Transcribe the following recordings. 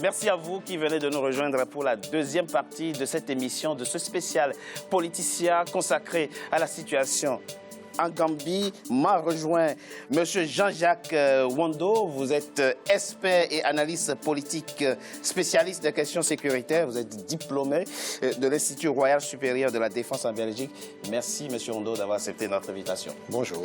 Merci à vous qui venez de nous rejoindre pour la deuxième partie de cette émission, de ce spécial Politicien consacré à la situation en Gambie. M'a rejoint M. Jean-Jacques Wondo. Vous êtes expert et analyste politique, spécialiste des questions sécuritaires. Vous êtes diplômé de l'Institut Royal Supérieur de la Défense en Belgique. Merci, M. Wondo, d'avoir accepté notre invitation. Bonjour.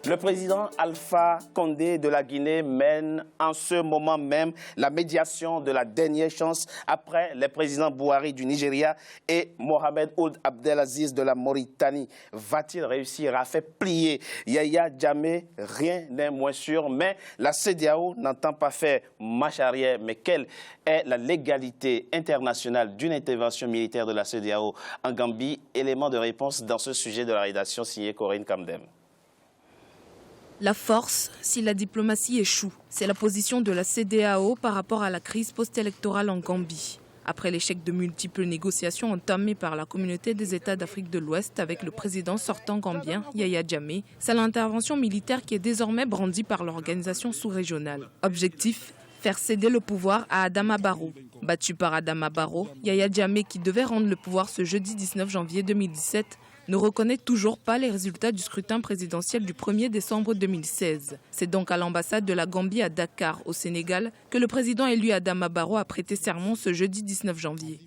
Le président Alpha Condé de la Guinée mène en ce moment même la médiation de la dernière chance après les présidents Bouhari du Nigeria et Mohamed Ould Abdelaziz de la Mauritanie. Va-t-il réussir à faire plier Yahya Jammeh? Rien n'est moins sûr, mais la CEDEAO n'entend pas faire marche arrière. Mais quelle est la légalité internationale d'une intervention militaire de la CEDEAO en Gambie? Élément de réponse dans ce sujet de la rédaction signée Corinne Kamdem. La force, si la diplomatie échoue, c'est la position de la CEDEAO par rapport à la crise post-électorale en Gambie. Après l'échec de multiples négociations entamées par la communauté des États d'Afrique de l'Ouest avec le président sortant gambien, Yahya Jammeh, c'est l'intervention militaire qui est désormais brandie par l'organisation sous-régionale. Objectif, faire céder le pouvoir à Adama Barrow. Battu par Adama Barrow, Yahya Jammeh, qui devait rendre le pouvoir ce jeudi 19 janvier 2017, ne reconnaît toujours pas les résultats du scrutin présidentiel du 1er décembre 2016. C'est donc à l'ambassade de la Gambie à Dakar, au Sénégal, que le président élu Adama Barrow a prêté serment ce jeudi 19 janvier.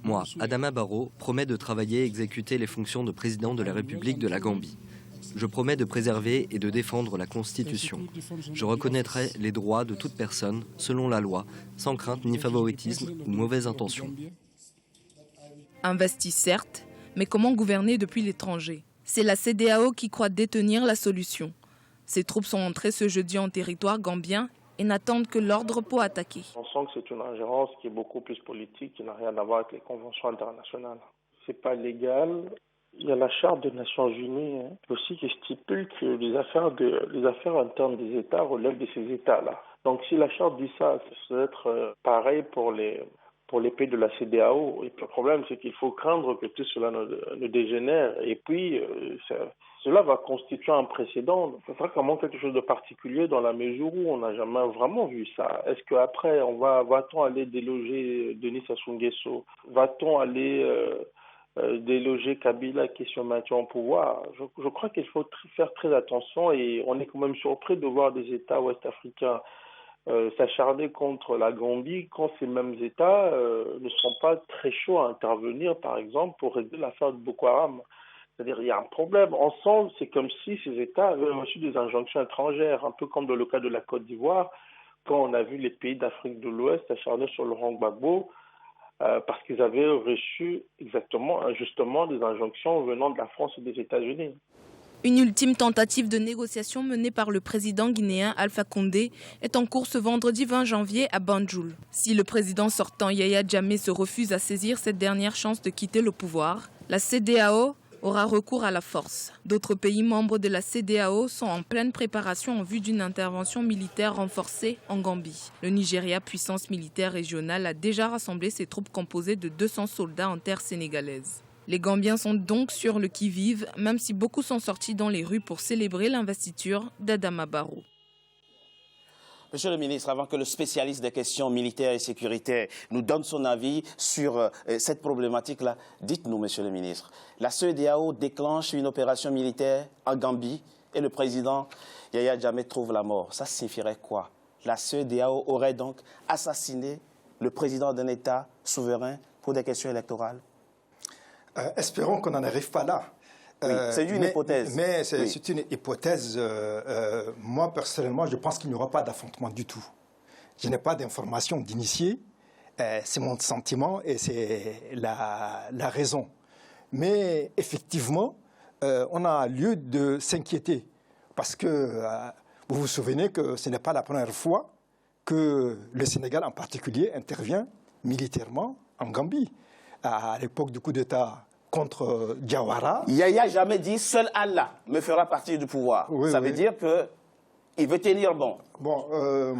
Moi, Adama Barrow, promets de travailler et exécuter les fonctions de président de la République de la Gambie. Je promets de préserver et de défendre la Constitution. Je reconnaîtrai les droits de toute personne, selon la loi, sans crainte ni favoritisme ou mauvaise intention. Investi certes, mais comment gouverner depuis l'étranger? C'est la CEDEAO qui croit détenir la solution. Ses troupes sont entrées ce jeudi en territoire gambien et n'attendent que l'ordre pour attaquer. On sent que c'est une ingérence qui est beaucoup plus politique, qui n'a rien à voir avec les conventions internationales. C'est pas légal. Il y a la Charte des Nations Unies aussi qui stipule que les affaires internes des États relèvent de ces États-là. Donc si la Charte dit ça, ça doit être pareil pour les pays de la CEDEAO. Et puis, le problème, c'est qu'il faut craindre que tout cela ne dégénère. Et puis, cela va constituer un précédent. Ça sera vraiment quelque chose de particulier dans la mesure où on n'a jamais vraiment vu ça. Est-ce qu'après, va-t-on aller déloger Denis Sassou Nguesso? Va-t-on aller déloger Kabila qui se maintient au pouvoir? Je crois qu'il faut faire très attention et on est quand même surpris de voir des États ouest-africains s'acharner contre la Gambie quand ces mêmes États ne sont pas très chauds à intervenir, par exemple, pour régler l'affaire de Boko Haram. C'est-à-dire il y a un problème. Ensemble, c'est comme si ces États avaient reçu des injonctions étrangères, un peu comme dans le cas de la Côte d'Ivoire, quand on a vu les pays d'Afrique de l'Ouest s'acharner sur Laurent Gbagbo, parce qu'ils avaient reçu justement des injonctions venant de la France et des États-Unis. Une ultime tentative de négociation menée par le président guinéen Alpha Condé est en cours ce vendredi 20 janvier à Banjul. Si le président sortant Yahya Jammeh se refuse à saisir cette dernière chance de quitter le pouvoir, la CEDEAO aura recours à la force. D'autres pays membres de la CEDEAO sont en pleine préparation en vue d'une intervention militaire renforcée en Gambie. Le Nigeria, puissance militaire régionale, a déjà rassemblé ses troupes composées de 200 soldats en terre sénégalaise. Les Gambiens sont donc sur le qui-vive, même si beaucoup sont sortis dans les rues pour célébrer l'investiture d'Adama Barrow. Monsieur le ministre, avant que le spécialiste des questions militaires et sécuritaires nous donne son avis sur cette problématique-là, dites-nous, monsieur le ministre, la CEDEAO déclenche une opération militaire en Gambie et le président Yahya Jammeh trouve la mort. Ça signifierait quoi? La CEDEAO aurait donc assassiné le président d'un État souverain pour des questions électorales? Espérons qu'on n'en arrive pas là. Oui, c'est une hypothèse. Mais c'est une hypothèse. Moi, personnellement, je pense qu'il n'y aura pas d'affrontement du tout. Je n'ai pas d'informations d'initié. C'est mon sentiment et c'est la raison. Mais effectivement, on a lieu de s'inquiéter. Parce que vous vous souvenez que ce n'est pas la première fois que le Sénégal en particulier intervient militairement en Gambie. À l'époque du coup d'État contre Diawara. Yahya Jammeh dit « Seul Allah me fera partir du pouvoir ». Oui, Ça veut dire que Il veut tenir bon.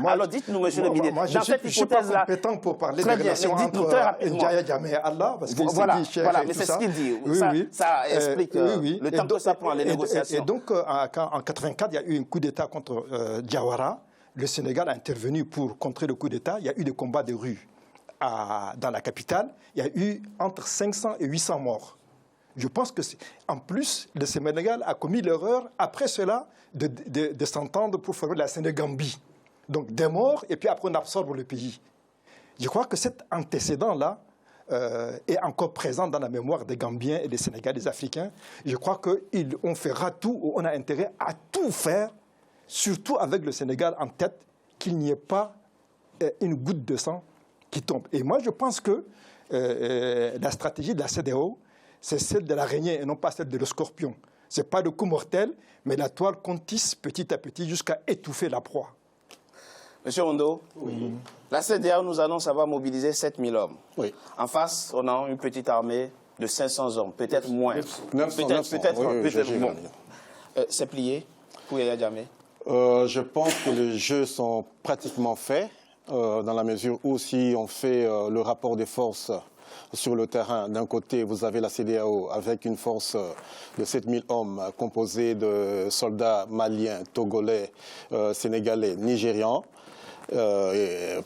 Alors dites-nous, monsieur le ministre, moi, dans cette hypothèse-là... Je ne suis pas compétent pour parler des relations entre Yahya Jammeh et Allah, parce qu'il voilà, s'est dit voilà, mais c'est ce qu'il dit. Ça explique le temps que ça prend, les négociations. Et donc, en 84, il y a eu un coup d'État contre Diawara. Le Sénégal a intervenu pour contrer le coup d'État. Il y a eu des combats de rue dans la capitale. Il y a eu entre 500 et 800 morts. Je pense que, en plus, le Sénégal a commis l'erreur, après cela, de s'entendre pour former la Sénégambie. Donc, des morts, et puis après, on absorbe le pays. Je crois que cet antécédent-là est encore présent dans la mémoire des Gambiens et des Sénégalais, des Africains. Je crois qu'on fera tout, on a intérêt à tout faire, surtout avec le Sénégal en tête, qu'il n'y ait pas une goutte de sang qui tombe. Et moi, je pense que la stratégie de la CEDEAO, c'est celle de l'araignée et non pas celle de le scorpion. Ce n'est pas le coup mortel, mais la toile qu'on tisse petit à petit jusqu'à étouffer la proie. Monsieur Ondo, la CEDEAO nous annonce avoir mobilisé 7000 hommes. Oui. En face, on a une petite armée de 500 hommes, peut-être moins. Peut-être moins. C'est plié pour Yahya Jammeh? Je pense que les jeux sont pratiquement faits, dans la mesure où si on fait le rapport des forces sur le terrain, d'un côté, vous avez la CEDEAO avec une force de 7000 hommes composée de soldats maliens, togolais, sénégalais, nigérians,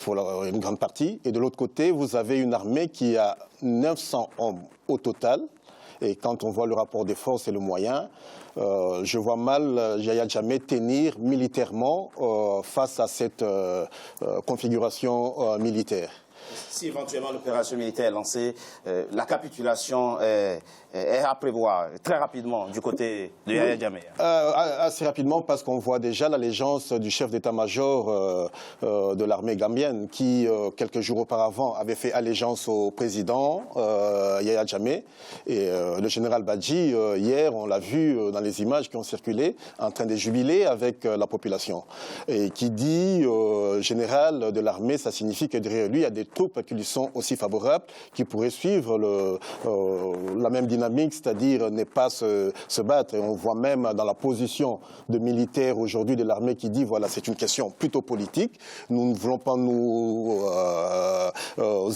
pour une grande partie. Et de l'autre côté, vous avez une armée qui a 900 hommes au total. Et quand on voit le rapport des forces et le moyen, je vois mal Yahya Jammeh tenir militairement face à cette configuration militaire. Si éventuellement l'opération militaire est lancée, la capitulation est à prévoir très rapidement du côté de Yahya Jammeh. Assez rapidement, parce qu'on voit déjà l'allégeance du chef d'état-major de l'armée gambienne qui, quelques jours auparavant, avait fait allégeance au président Yahya Jammeh. Et le général Badji, hier, on l'a vu dans les images qui ont circulé, en train de jubiler avec la population. Et qui dit général de l'armée, ça signifie que derrière lui, il y a des troupes qui lui sont aussi favorables, qui pourraient suivre la même dynamique, c'est-à-dire ne pas se battre. Et on voit même dans la position de militaires aujourd'hui de l'armée qui dit, voilà, c'est une question plutôt politique. Nous ne voulons pas nous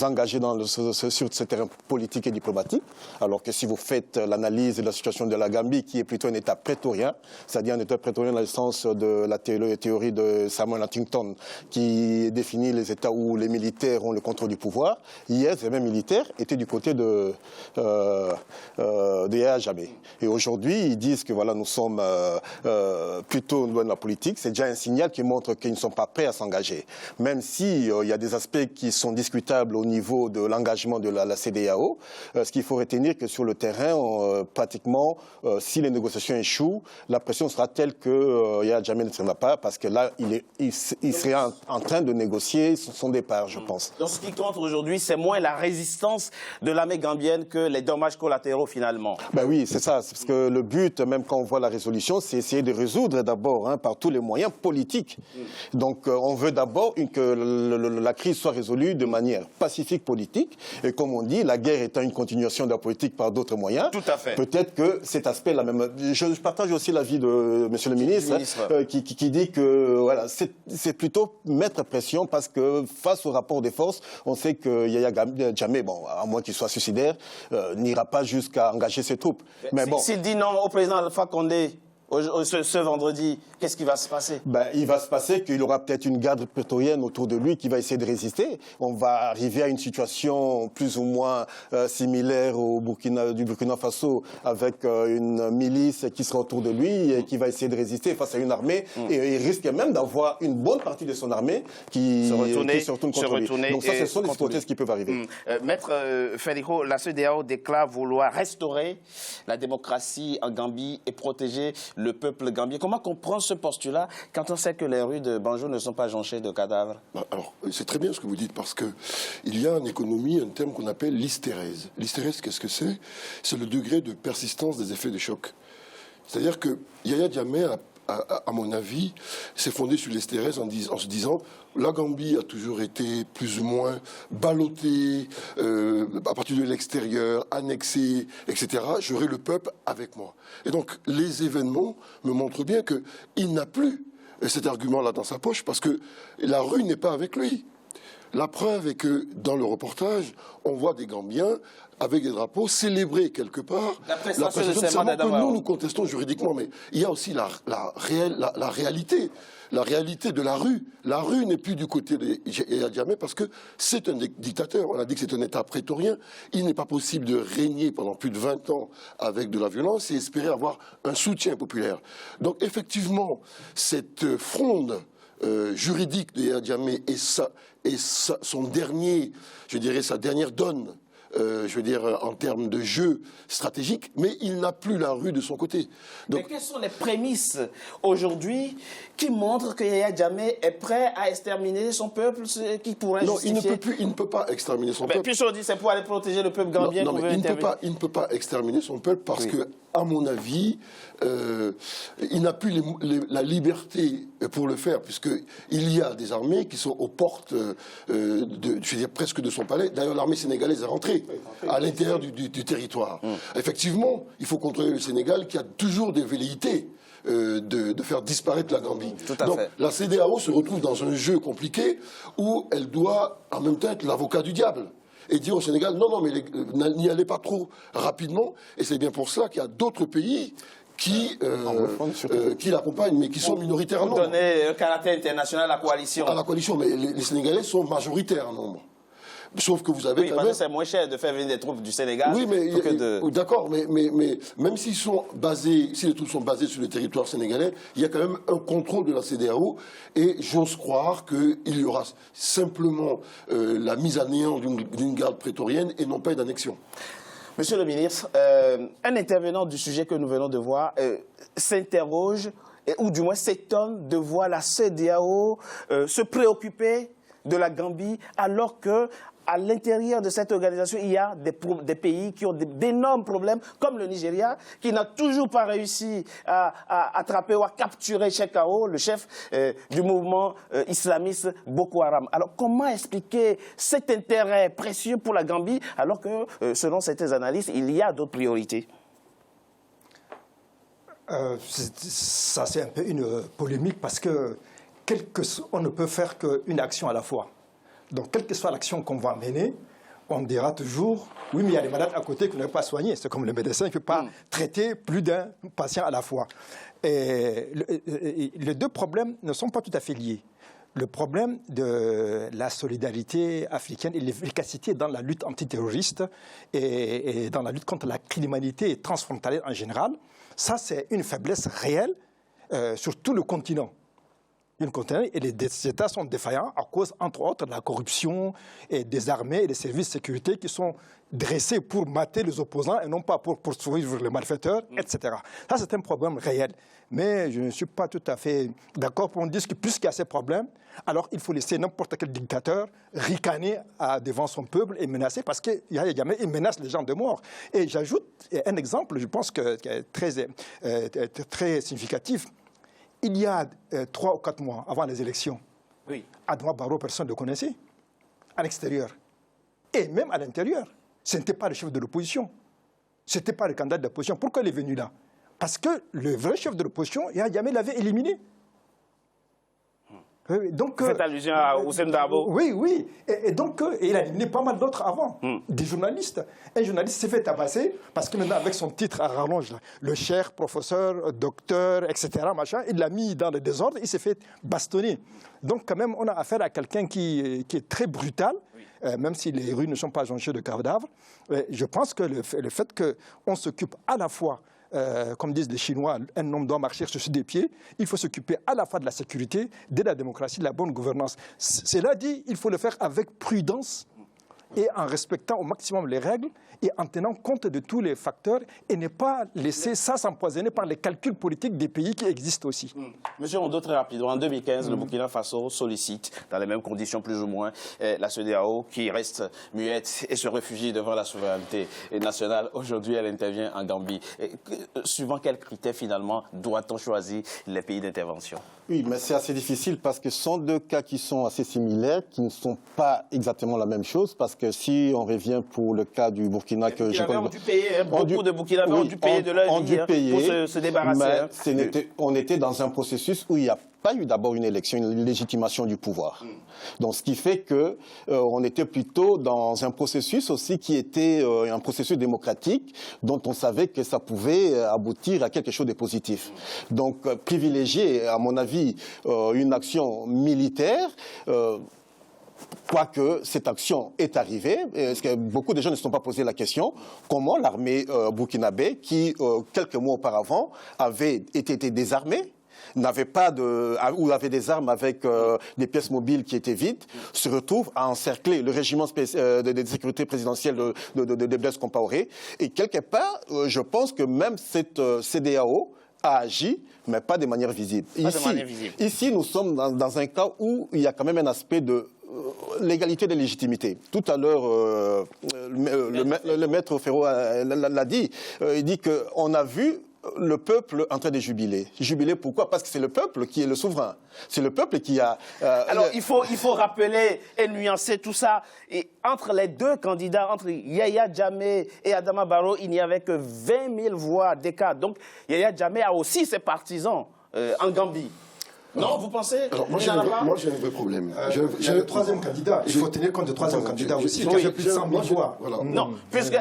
engager sur ce terrain politique et diplomatique. Alors que si vous faites l'analyse de la situation de la Gambie, qui est plutôt un État prétorien, c'est-à-dire un État prétorien dans le sens de la théorie de Samuel Huntington, qui définit les États où les militaires ont le contrôle du pouvoir. Hier, ces mêmes militaires étaient du côté de Yahya Jammeh. Et aujourd'hui, ils disent que voilà, nous sommes plutôt loin de la politique. C'est déjà un signal qui montre qu'ils ne sont pas prêts à s'engager. Même s'il y a des aspects qui sont discutables au niveau de l'engagement de la CEDEAO, ce qu'il faut retenir que sur le terrain, pratiquement, si les négociations échouent, la pression sera telle que Yahya Jammeh ne tiendra pas, parce que là, il serait en train de négocier son départ, je pense. Donc ce qui compte aujourd'hui, c'est moins la résistance de l'armée gambienne que les dommages collatéraux, finalement. Ben oui, c'est ça. Parce que le but, même quand on voit la résolution, c'est essayer de résoudre d'abord, par tous les moyens politiques. Donc on veut d'abord que la crise soit résolue de manière pacifique politique. Et comme on dit, la guerre étant une continuation de la politique par d'autres moyens. Tout à fait. Peut-être que cet aspect-là même... Je partage aussi l'avis de monsieur le ministre, qui dit que voilà, c'est plutôt mettre pression, parce que face au rapport des forces, on sait que Yahya Jammeh, bon, à moins qu'il soit suicidaire, n'ira pas jusqu'à engager ses troupes. Mais bon. S'il dit non au président Alpha Condé ce vendredi, qu'est-ce qui va se passer? Il va se passer qu'il aura peut-être une garde prétorienne autour de lui qui va essayer de résister. On va arriver à une situation plus ou moins similaire du Burkina Faso, avec une milice qui sera autour de lui et qui va essayer de résister face à une armée. Et il risque même d'avoir une bonne partie de son armée qui se retourne contre lui. Donc ça, ce sont les hypothèses qui peuvent arriver. Maître Federico, la CEDEAO déclare vouloir restaurer la démocratie en Gambie et protéger le peuple gambien. Comment comprendre ce postulat quand on sait que les rues de Banjul ne sont pas jonchées de cadavres? Alors, c'est très bien ce que vous dites, parce qu'il y a en économie un terme qu'on appelle l'hystérèse. L'hystérèse, qu'est-ce que c'est? C'est le degré de persistance des effets de choc. C'est-à-dire que Yahya Jammeh, à mon avis, s'est fondé sur l'hystérèse en se disant la Gambie a toujours été plus ou moins ballottée à partir de l'extérieur, annexée, etc. J'aurai le peuple avec moi. Et donc, les événements me montrent bien qu'il n'a plus cet argument-là dans sa poche parce que la rue n'est pas avec lui. La preuve est que dans le reportage, on voit des Gambiens avec des drapeaux célébrer quelque part la prestation de seulement que nous contestons juridiquement, mais il y a aussi la réalité. La réalité de la rue. La rue n'est plus du côté de Yahya Jammeh parce que c'est un dictateur. On a dit que c'est un État prétorien. Il n'est pas possible de régner pendant plus de 20 ans avec de la violence et espérer avoir un soutien populaire. Donc effectivement, cette fronde juridique de Yahya Jammeh et son dernier, je dirais, sa dernière donne, je veux dire, en termes de jeu stratégique, mais il n'a plus la rue de son côté. Donc, mais quelles sont les prémices aujourd'hui qui montrent que Yahya Jammeh est prêt à exterminer son peuple, ce qui pourrait justifier... Non, il ne peut pas exterminer son peuple. Puis on dit c'est pour aller protéger le peuple gambien. Non, mais il ne peut pas exterminer son peuple parce que, à mon avis, il n'a plus la liberté pour le faire, puisqu'il y a des armées qui sont aux portes, je veux dire, presque de son palais. D'ailleurs, l'armée sénégalaise est rentrée à l'intérieur du territoire. Effectivement, il faut contrôler le Sénégal qui a toujours des velléités de faire disparaître la Gambie. Donc la CEDEAO se retrouve dans un jeu compliqué où elle doit en même temps être l'avocat du diable et dire au Sénégal non, mais n'y allez pas trop rapidement. Et c'est bien pour cela qu'il y a d'autres pays qui l'accompagnent, mais qui sont minoritaires en nombre. Pour donner un caractère international à la coalition. À la coalition, mais les Sénégalais sont majoritaires en nombre. Sauf que vous avez parce que c'est moins cher de faire venir des troupes du Sénégal. Oui, mais d'accord, mais même s'ils sont basés, si les troupes sont basées sur le territoire sénégalais, il y a quand même un contrôle de la CEDEAO et j'ose croire qu'il y aura simplement la mise à néant d'une garde prétorienne et non pas une annexion. Monsieur le ministre, un intervenant du sujet que nous venons de voir s'interroge, ou du moins s'étonne de voir la CEDEAO se préoccuper de la Gambie alors que à l'intérieur de cette organisation, il y a des pays qui ont d'énormes problèmes, comme le Nigeria, qui n'a toujours pas réussi à attraper ou à capturer Chekao, le chef du mouvement islamiste Boko Haram. Alors, comment expliquer cet intérêt précieux pour la Gambie, alors que, selon certains analystes, il y a d'autres priorités? Ça, c'est un peu une polémique, parce que on ne peut faire qu'une action à la fois. Donc, quelle que soit l'action qu'on va mener, on dira toujours, oui, mais il y a des malades à côté qu'on ne peut pas soigner. C'est comme le médecin qui ne peut pas traiter plus d'un patient à la fois. Et les deux problèmes ne sont pas tout à fait liés. Le problème de la solidarité africaine et l'efficacité dans la lutte antiterroriste et dans la lutte contre la criminalité transfrontalière en général, ça, c'est une faiblesse réelle sur tout le continent. Et les États sont défaillants à cause, entre autres, de la corruption et des armées et des services de sécurité qui sont dressés pour mater les opposants et non pas pour poursuivre les malfaiteurs, etc. Ça, c'est un problème réel. Mais je ne suis pas tout à fait d'accord pour dire que puisqu'il y a ces problèmes, alors il faut laisser n'importe quel dictateur ricaner devant son peuple et menacer, parce qu'il menace les gens de mort. Et j'ajoute un exemple, je pense, qui est très significatif. Il y a 3 ou 4 mois, avant les élections, Adama Barrow, personne ne le connaissait, à l'extérieur. Et même à l'intérieur, ce n'était pas le chef de l'opposition. Ce n'était pas le candidat de l'opposition. Pourquoi il est venu là? Parce que le vrai chef de l'opposition, Yahya Jammeh, l'avait éliminé. Donc, faites allusion à Houssem Dabo. Oui. Et donc, il a éliminé pas mal d'autres avant, des journalistes. Un journaliste s'est fait tabasser parce que maintenant, avec son titre à rallonge, le cher, professeur, docteur, etc., machin, il l'a mis dans le désordre, il s'est fait bastonner. Donc, quand même, on a affaire à quelqu'un qui est très brutal, même si les rues ne sont pas jonchées de cadavres. Je pense que le fait qu'on s'occupe à la fois, comme disent les Chinois, un homme doit marcher sur des pieds. Il faut s'occuper à la fois de la sécurité, de la démocratie, de la bonne gouvernance. Cela dit, il faut le faire avec prudence et en respectant au maximum les règles et en tenant compte de tous les facteurs et ne pas laisser ça s'empoisonner par les calculs politiques des pays qui existent aussi. Monsieur Rondeau, très rapidement, en 2015, le Burkina Faso sollicite, dans les mêmes conditions plus ou moins, la CEDEAO qui reste muette et se réfugie devant la souveraineté nationale. Aujourd'hui, elle intervient en Gambie. Suivant quels critères, finalement, doit-on choisir les pays d'intervention? Oui, mais c'est assez difficile parce que ce sont deux cas qui sont assez similaires, qui ne sont pas exactement la même chose, parce que que si on revient pour le cas du Burkina, que je connais... ont dû payer, beaucoup de Burkinabés ont dû payer de leur vie pour se débarrasser. Mais on était dans un processus où il n'y a pas eu d'abord une élection, une légitimation du pouvoir. Donc, ce qui fait que on était plutôt dans un processus aussi qui était un processus démocratique dont on savait que ça pouvait aboutir à quelque chose de positif. Donc, privilégier, à mon avis, une action militaire, quoique cette action est arrivée, parce que beaucoup de gens ne se sont pas posé la question, comment l'armée burkinabé, qui quelques mois auparavant avait été désarmée, n'avait pas ou avait des armes avec des pièces mobiles qui étaient vides, se retrouve à encercler le régiment de sécurité présidentielle de Blaise Compaoré. Et quelque part, je pense que même cette CEDEAO a agi, mais pas de manière visible. Ici, nous sommes dans un cas où il y a quand même un aspect de l'égalité de légitimité. Tout à l'heure, le maître Ferro l'a dit. Il dit qu'on a vu le peuple en train de jubiler. Jubiler pourquoi? Parce que c'est le peuple qui est le souverain. C'est le peuple qui a... Alors, il faut rappeler et nuancer tout ça. Et entre les deux candidats, entre Yaya Jammeh et Adama Barrow, il n'y avait que 20 000 voix d'écart. Donc, Yaya Jammeh a aussi ses partisans en Gambie. Non, vous pensez? Alors, moi, j'ai un vrai problème. J'ai le troisième candidat. Il faut tenir compte du troisième candidat aussi, qui a fait plus de 100 000 voix. Voilà. Non, puisque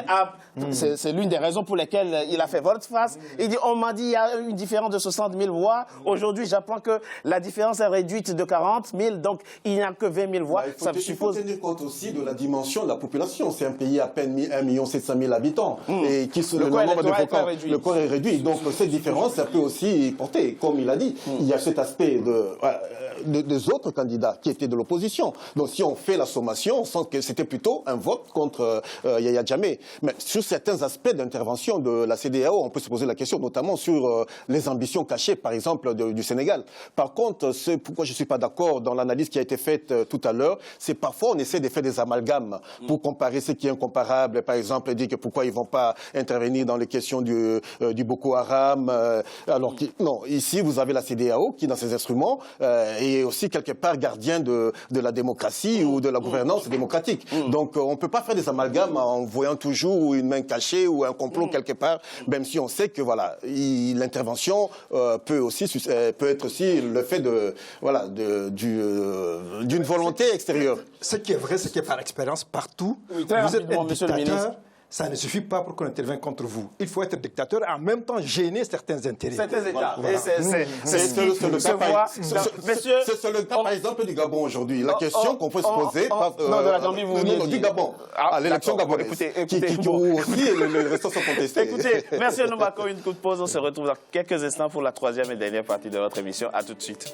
c'est l'une des raisons pour lesquelles il a fait volte-face. Il dit, on m'a dit, il y a une différence de 60 000 voix. Aujourd'hui, j'apprends que la différence est réduite de 40 000, donc il n'y a que 20 000 voix. Il faut tenir compte aussi de la dimension de la population. C'est un pays à peine 1 700 000 habitants. Et qui le corps est réduit. Donc cette différence, ça peut aussi porter, comme il a dit. Il y a cet aspect des autres candidats qui étaient de l'opposition. Donc si on fait la sommation, on sent que c'était plutôt un vote contre Yaya Jammeh. Mais sur certains aspects d'intervention de la CEDEAO, on peut se poser la question, notamment sur les ambitions cachées, par exemple, du Sénégal. Par contre, pourquoi je ne suis pas d'accord dans l'analyse qui a été faite tout à l'heure, c'est parfois on essaie de faire des amalgames pour comparer ce qui est incomparable. Par exemple, dire que pourquoi ils ne vont pas intervenir dans les questions du Boko Haram. Alors non, ici, vous avez la CEDEAO qui, dans ses instruments, est aussi quelque part gardien de la démocratie ou de la gouvernance démocratique. Donc on ne peut pas faire des amalgames en voyant toujours une main cachée ou un complot quelque part, même si on sait que voilà, l'intervention peut être aussi le fait d'une volonté extérieure. Ce qui est vrai, c'est que par expérience, partout, vous êtes un dictateur. Ça ne suffit pas pour qu'on intervienne contre vous. Il faut être dictateur et en même temps gêner certains intérêts. Certains États. Voilà. C'est le cas, par exemple, du Gabon aujourd'hui. La question qu'on peut se poser... Non, de la Gambie, vous voulez du Gabon. À l'élection gabonaise. Qui aussi, les restos sont contestés. Écoutez, merci, nous marquons une courte pause. On se retrouve dans quelques instants pour la troisième et dernière partie de notre émission. À tout de suite.